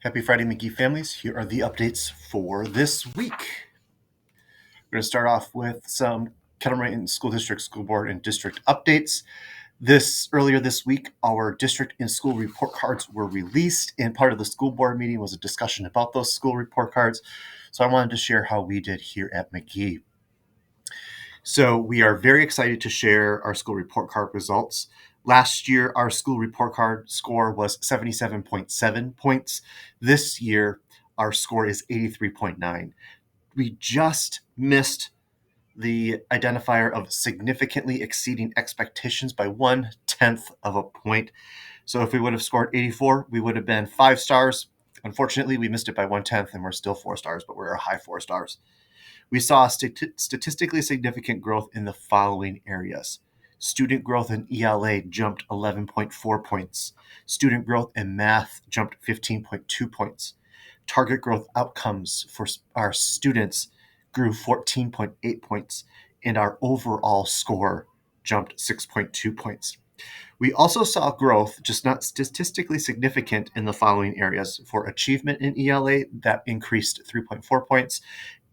Happy Friday, McGee families. Here are the updates for this week. We're going to start off with some Kettle Moraine School District, School Board, and District updates. Earlier this week, our district and school report cards were released, and part of the school board meeting was a discussion about those school report cards. So I wanted to share how we did here at McGee. So we are very excited to share our school report card results. Last year, our school report card score was 77.7 points. This year, our score is 83.9. We just missed the identifier of significantly exceeding expectations by 1/10 of a point. So if we would have scored 84, we would have been 5 stars. Unfortunately, we missed it by 1/10 and we're still 4 stars, but we're a high 4 stars. We saw statistically significant growth in the following areas. Student growth in ELA jumped 11.4 points. Student growth in math jumped 15.2 points. Target growth outcomes for our students grew 14.8 points, and our overall score jumped 6.2 points. We also saw growth, just not statistically significant, in the following areas. For achievement in ELA, that increased 3.4 points,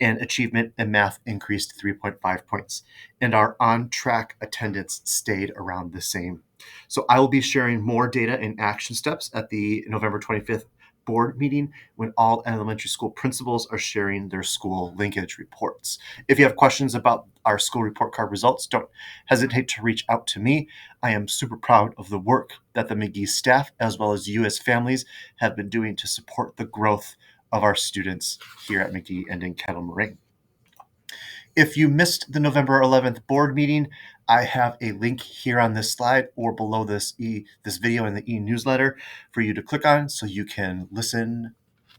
and achievement in math increased 3.5 points. And our on-track attendance stayed around the same. So I will be sharing more data and action steps at the November 25th board meeting when all elementary school principals are sharing their school linkage reports. If you have questions about our school report card results, don't hesitate to reach out to me. I am super proud of the work that the McGee staff, as well as you as families, have been doing to support the growth of our students here at McGee and in Kettle Moraine. If you missed the November 11th board meeting, I have a link here on this slide or below this video in the e-newsletter for you to click on so you can listen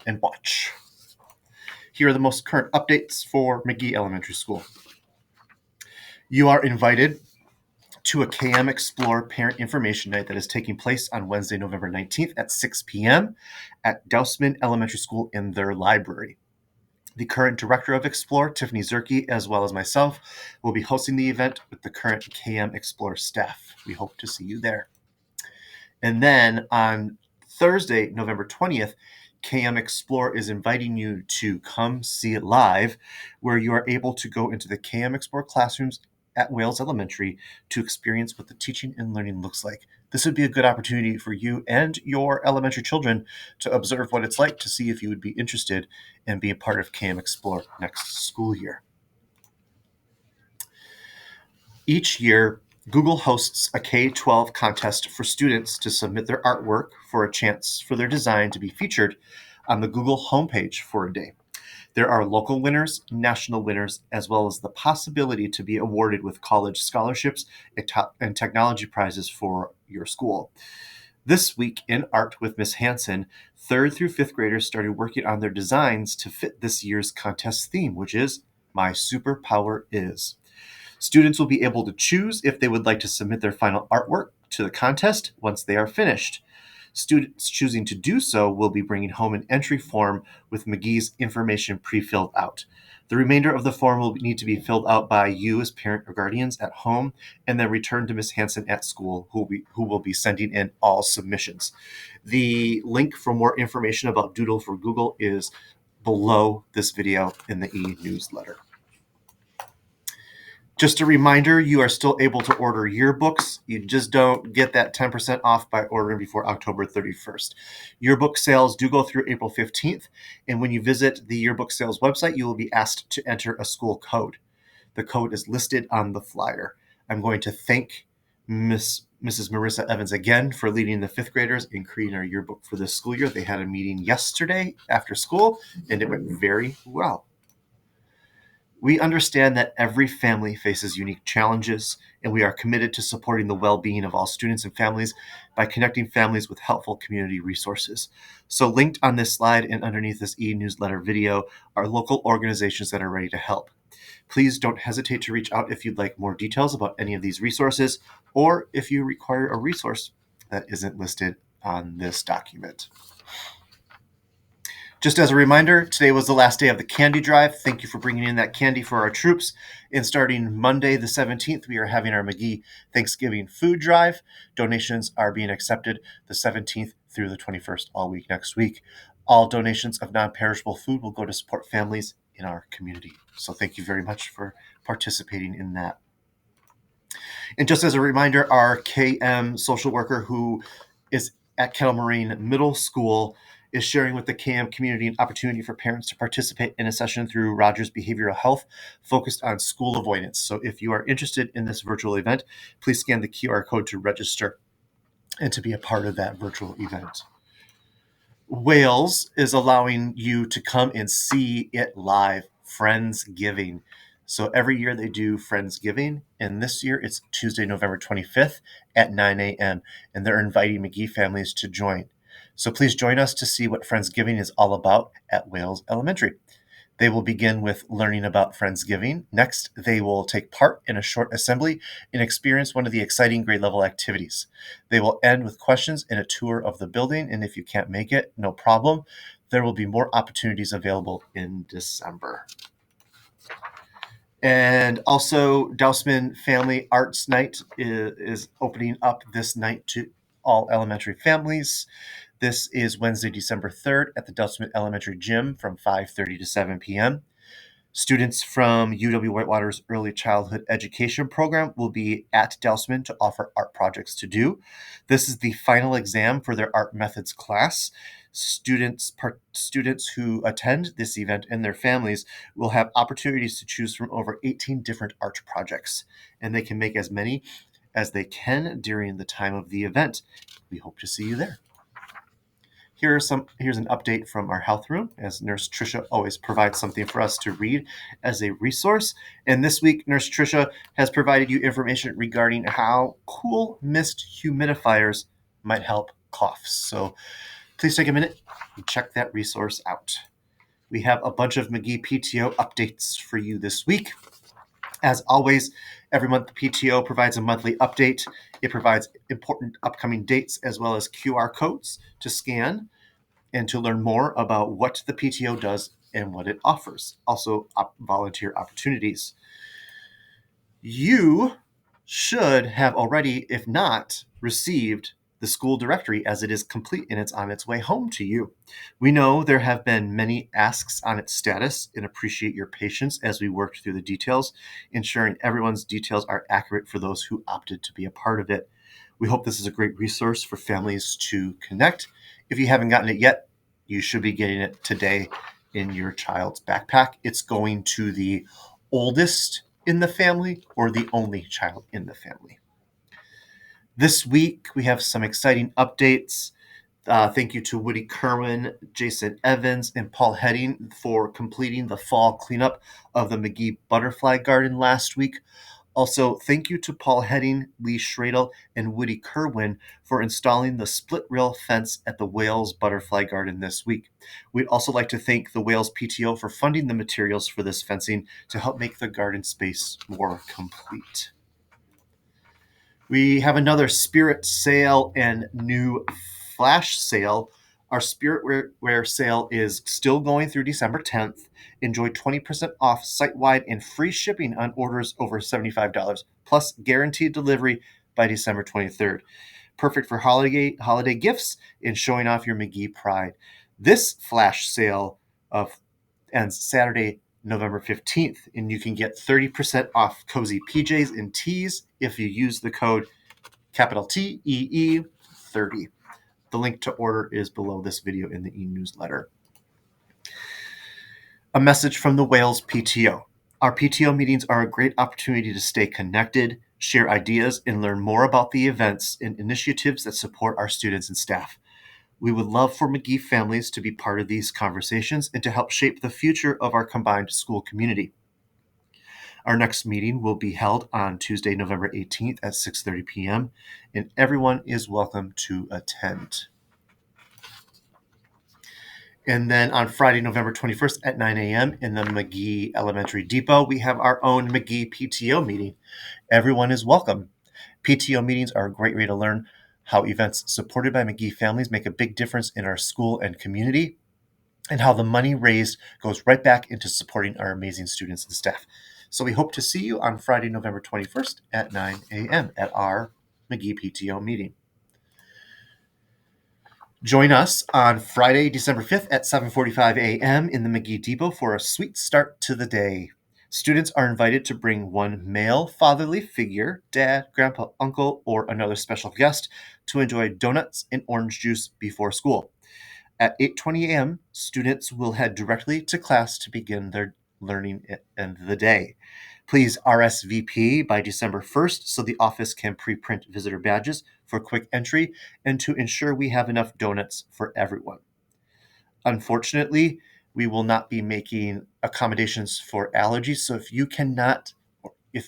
and watch. Here are the most current updates for McGee Elementary School. You are invited to a KM Explore Parent Information Night that is taking place on Wednesday, November 19th at 6 p.m. at Dousman Elementary School in their library. The current director of Explore, Tiffany Zerke, as well as myself, will be hosting the event with the current KM Explore staff. We hope to see you there. And then on Thursday, November 20th, KM Explore is inviting you to come see it live, where you are able to go into the KM Explore classrooms at Wales Elementary to experience what the teaching and learning looks like. This would be a good opportunity for you and your elementary children to observe what it's like, to see if you would be interested and be a part of KM Explore next school year. Each year, Google hosts a K-12 contest for students to submit their artwork for a chance for their design to be featured on the Google homepage for a day. There are local winners, national winners, as well as the possibility to be awarded with college scholarships and technology prizes for your school. This week in art with Miss Hanson, 3rd through 5th graders started working on their designs to fit this year's contest theme, which is My Superpower Is. Students will be able to choose if they would like to submit their final artwork to the contest once they are finished. Students choosing to do so will be bringing home an entry form with McGee's information pre-filled out. The remainder of the form will need to be filled out by you as parent or guardians at home, and then returned to Ms. Hanson at school, who will be sending in all submissions. The link for more information about Doodle for Google is below this video in the e-newsletter. Just a reminder, you are still able to order yearbooks. You just don't get that 10% off by ordering before October 31st. Yearbook sales do go through April 15th, and when you visit the yearbook sales website, you will be asked to enter a school code. The code is listed on the flyer. I'm going to thank Mrs. Marissa Evans again for leading the 5th graders in creating our yearbook for this school year. They had a meeting yesterday after school, and it went very well. We understand that every family faces unique challenges, and we are committed to supporting the well-being of all students and families by connecting families with helpful community resources. So linked on this slide and underneath this e-newsletter video are local organizations that are ready to help. Please don't hesitate to reach out if you'd like more details about any of these resources, or if you require a resource that isn't listed on this document. Just as a reminder, today was the last day of the candy drive. Thank you for bringing in that candy for our troops. And starting Monday the 17th, we are having our McGee Thanksgiving food drive. Donations are being accepted the 17th through the 21st all week next week. All donations of non-perishable food will go to support families in our community. So thank you very much for participating in that. And just as a reminder, our KM social worker who is at Kettle Moraine Middle School is sharing with the KM community an opportunity for parents to participate in a session through Rogers Behavioral Health focused on school avoidance. So if you are interested in this virtual event, please scan the QR code to register and to be a part of that virtual event. Wales is allowing you to come and see it live, Friendsgiving. So every year they do Friendsgiving, and this year it's Tuesday, November 25th at 9 a.m., and they're inviting McGee families to join. So please join us to see what Friendsgiving is all about at Wales Elementary. They will begin with learning about Friendsgiving. Next, they will take part in a short assembly and experience one of the exciting grade level activities. They will end with questions and a tour of the building, and if you can't make it, no problem. There will be more opportunities available in December. And also, Dousman Family Arts Night is opening up this night to all elementary families. This is Wednesday, December 3rd at the Dousman Elementary Gym from 5:30 to 7 p.m. Students from UW-Whitewater's Early Childhood Education Program will be at Dousman to offer art projects to do. This is the final exam for their art methods class. Students who attend this event and their families will have opportunities to choose from over 18 different art projects, and they can make as many as they can during the time of the event. We hope to see you there. Here's an update from our health room, as Nurse Tricia always provides something for us to read as a resource. And this week, Nurse Tricia has provided you information regarding how cool mist humidifiers might help coughs. So please take a minute and check that resource out. We have a bunch of McGee PTO updates for you this week. As always, every month the PTO provides a monthly update. It provides important upcoming dates as well as QR codes to scan and to learn more about what the PTO does and what it offers. Also, volunteer opportunities. You should have already, if not, received the school directory as it is complete and it's on its way home to you. We know there have been many asks on its status and appreciate your patience as we worked through the details, ensuring everyone's details are accurate for those who opted to be a part of it. We hope this is a great resource for families to connect. If you haven't gotten it yet, you should be getting it today in your child's backpack. It's going to the oldest in the family or the only child in the family. This week, we have some exciting updates. Thank you to Woody Kerwin, Jason Evans, and Paul Heading for completing the fall cleanup of the McGee Butterfly Garden last week. Also, thank you to Paul Heading, Lee Schradel, and Woody Kerwin for installing the split rail fence at the Wales Butterfly Garden this week. We'd also like to thank the Wales PTO for funding the materials for this fencing to help make the garden space more complete. We have another Spirit sale and new flash sale. Our Spirit Wear sale is still going through December 10th. Enjoy 20% off site-wide and free shipping on orders over $75, plus guaranteed delivery by December 23rd. Perfect for holiday gifts and showing off your McGee pride. This flash sale ends Saturday, November 15th, and you can get 30% off cozy PJs and tees if you use the code capital TEE 30. The link to order is below this video in the e-newsletter. A message from the Wales PTO. Our PTO meetings are a great opportunity to stay connected, share ideas, and learn more about the events and initiatives that support our students and staff. We would love for McGee families to be part of these conversations and to help shape the future of our combined school community. Our next meeting will be held on Tuesday, November 18th at 6:30 p.m., and everyone is welcome to attend. And then on Friday, November 21st at 9 a.m. in the McGee Elementary Depot, we have our own McGee PTO meeting. Everyone is welcome. PTO meetings are a great way to learn how events supported by McGee families make a big difference in our school and community, and how the money raised goes right back into supporting our amazing students and staff. So we hope to see you on Friday, November 21st at 9 a.m. at our McGee PTO meeting. Join us on Friday, December 5th at 7:45 a.m. in the McGee Depot for a sweet start to the day. Students are invited to bring one male fatherly figure, dad, grandpa, uncle, or another special guest to enjoy donuts and orange juice before school. At 8:20 a.m., students will head directly to class to begin their learning in the day. Please RSVP by December 1st so the office can pre-print visitor badges for quick entry and to ensure we have enough donuts for everyone. Unfortunately, we will not be making accommodations for allergies, so if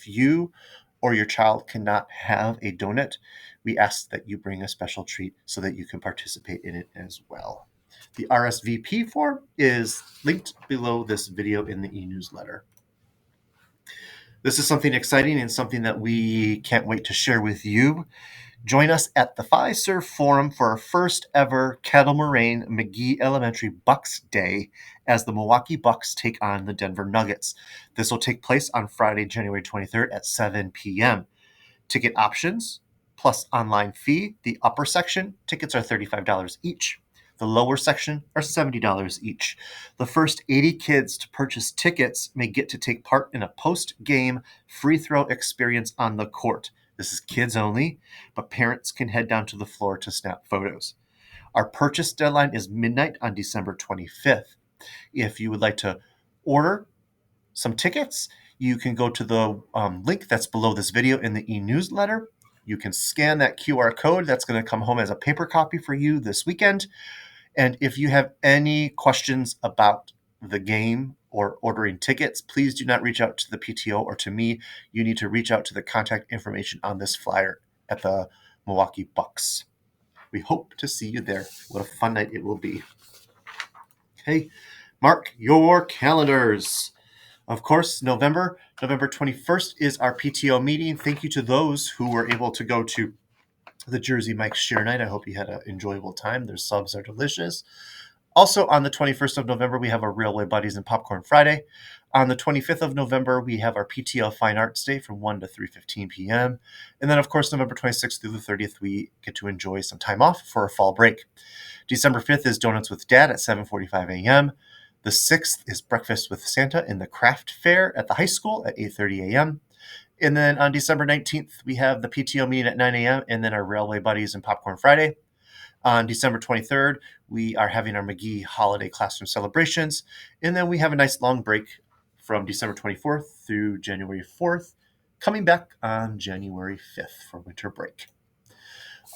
you or your child cannot have a donut, we ask that you bring a special treat so that you can participate in it as well. The RSVP form is linked below this video in the e-newsletter. This is something exciting and something that we can't wait to share with you. Join us at the Fiserv Forum for our first ever Kettle Moraine McGee Elementary Bucks Day as the Milwaukee Bucks take on the Denver Nuggets. This will take place on Friday, January 23rd at 7 p.m. Ticket options plus online fee. The upper section tickets are $35 each. The lower section are $70 each. The first 80 kids to purchase tickets may get to take part in a post-game free throw experience on the court. This is kids only, but parents can head down to the floor to snap photos. Our purchase deadline is midnight on December 25th. If you would like to order some tickets, you can go to the link that's below this video in the e-newsletter. You can scan that QR code. That's going to come home as a paper copy for you this weekend. And if you have any questions about the game or ordering tickets, please do not reach out to the PTO or to me. You need to reach out to the contact information on this flyer at the Milwaukee Bucks. We hope to see you there. What a fun night it will be. Okay, mark your calendars. Of course, November 21st is our PTO meeting. Thank you to those who were able to go to the Jersey Mike's Share Night. I hope you had an enjoyable time. Their subs are delicious. Also, on the 21st of November, we have our Railway Buddies and Popcorn Friday. On the 25th of November, we have our PTO Fine Arts Day from 1 to 3:15 p.m. And then, of course, November 26th through the 30th, we get to enjoy some time off for a fall break. December 5th is Donuts with Dad at 7:45 a.m. The 6th is Breakfast with Santa in the Craft Fair at the high school at 8:30 a.m. And then on December 19th, we have the PTO meeting at 9 a.m. and then our Railway Buddies and Popcorn Friday. On December 23rd, we are having our McGee Holiday Classroom celebrations. And then we have a nice long break from December 24th through January 4th, coming back on January 5th for winter break.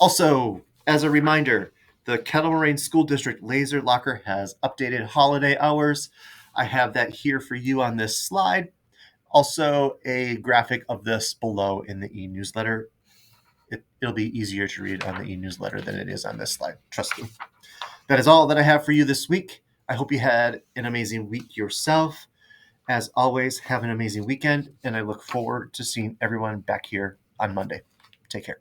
Also, as a reminder, the Kettle Moraine School District Laser Locker has updated holiday hours. I have that here for you on this slide. Also, a graphic of this below in the e-newsletter. It'll be easier to read on the e-newsletter than it is on this slide. Trust me. That is all that I have for you this week. I hope you had an amazing week yourself. As always, have an amazing weekend, and I look forward to seeing everyone back here on Monday. Take care.